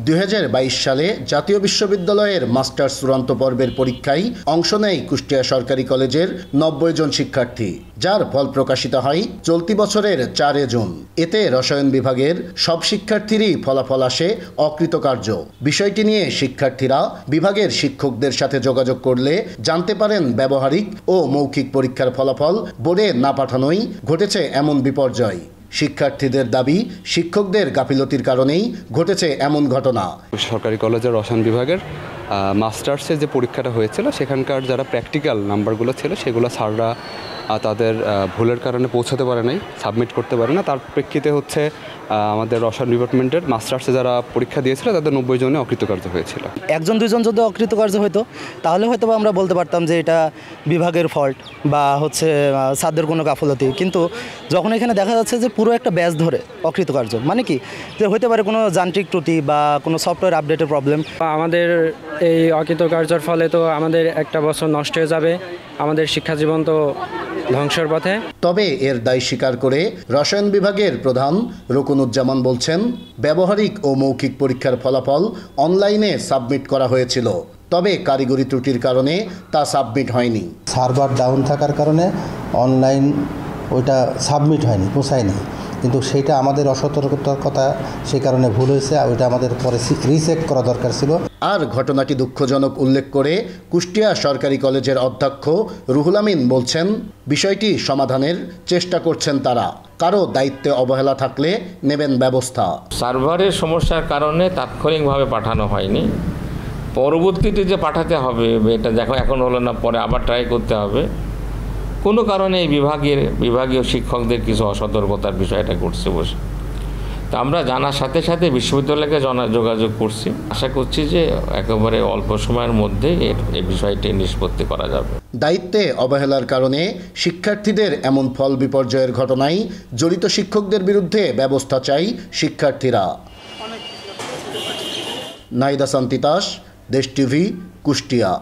2022 সালে জাতীয় বিশ্ববিদ্যালয়ের মাস্টার্স চূড়ান্ত পর্বের পরীক্ষায় অংশ নেয় কুষ্টিয়া সরকারি কলেজের 90 জন শিক্ষার্থী, যার ফল প্রকাশিত হয় চলতি বছরের 4 জুন। এতে রসায়ন বিভাগের সব শিক্ষার্থীরই ফলাফল আসে অকৃতকার্য। বিষয়টি নিয়ে শিক্ষার্থীরা বিভাগের শিক্ষকদের সাথে যোগাযোগ করলে জানতে পারেন ব্যবহারিক ও মৌখিক পরীক্ষার ফলাফল বোর্ডে না পাঠানোই ঘটেছে এমন বিপর্যয়। শিক্ষার্থীদের দাবি, শিক্ষকদের গাফিলতির কারণেই ঘটেছে এমন ঘটনা। সরকারি কলেজের রসায়ন বিভাগের মাস্টার্সের যে পরীক্ষাটা হয়েছিল সেখানকার যারা প্র্যাকটিক্যাল নাম্বারগুলো ছিল সেগুলো স্যাররা তাদের ভুলের কারণে পৌঁছাতে পারে নাই, সাবমিট করতে পারে না। তার প্রেক্ষিতে হচ্ছে আমাদের রসায়ন ডিপার্টমেন্টের মাস্টার্সে যারা পরীক্ষা দিয়েছিল তাদের 90 জনে অকৃতকার্য হয়েছিল। একজন দুজন যদি অকৃতকার্য হতো তাহলে হয়তো আমরা বলতে পারতাম যে এটা বিভাগের ফল্ট বা হচ্ছে স্যারদের কোনো গাফলতি, কিন্তু যখন এখানে দেখা যাচ্ছে যে পুরো একটা ব্যাচ ধরে অকৃতকার্য, মানে কি যে হতে পারে কোনো যান্ত্রিক ত্রুটি বা কোনো সফটওয়্যার আপডেটের প্রবলেম। আমাদের এই অকৃতকার্যর ফলে তো আমাদের একটা বছর নষ্ট হয়ে যাবে, আমাদের শিক্ষা জীবন তো ধ্বংসের পথে। তবে এর দায় স্বীকার করে রসায়ন বিভাগের প্রধান রুকনুজ্জামান বলছেন, ব্যবহারিক ও মৌখিক পরীক্ষার ফলাফল অনলাইনে সাবমিট করা হয়েছিল, তবে কারিগরি ত্রুটির কারণে তা সাবমিট হয়নি। সার্ভার ডাউন থাকার কারণে অনলাইন ওইটা সাবমিট হয়নি, পৌঁছায়নি, কিন্তু সেইটা আমাদের অসতর্কতা, সেই কারণে ভুল হয়েছে। ওইটা আমাদের পরে রিচেক করা দরকার ছিল। আর ঘটনাটি দুঃখজনক উল্লেখ করে কুষ্টিয়া সরকারি কলেজের অধ্যক্ষ রুহুল আমিন বলছেন, বিষয়টি সমাধানের চেষ্টা করছেন তারা। কারো দায়িত্বে অবহেলা থাকলে নেবেন ব্যবস্থা। সার্ভারের সমস্যার কারণে তাৎক্ষণিকভাবে পাঠানো হয়নি, পরবর্তীতে যে পাঠাতে হবে এটা দেখো এখন হলো না, পরে আবার ট্রাই করতে হবে। কোনো কারণে এই বিভাগীয় শিক্ষকদের কিছু অসতর্কতার বিষয়টা করছে বসে, তা আমরা জানার সাথে সাথে বিশ্ববিদ্যালয়কে যোগাযোগ করছি। আশা করছি যে একেবারে অল্প সময়ের মধ্যে এই বিষয়টি নিষ্পত্তি করা যাবে। দায়িত্বে অবহেলার কারণে শিক্ষার্থীদের এমন ফল বিপর্যয়ের ঘটনায় জড়িত শিক্ষকদের বিরুদ্ধে ব্যবস্থা চাই শিক্ষার্থীরা। নাইদা সান্তিতাস, দেশ টিভি, কুষ্টিয়া।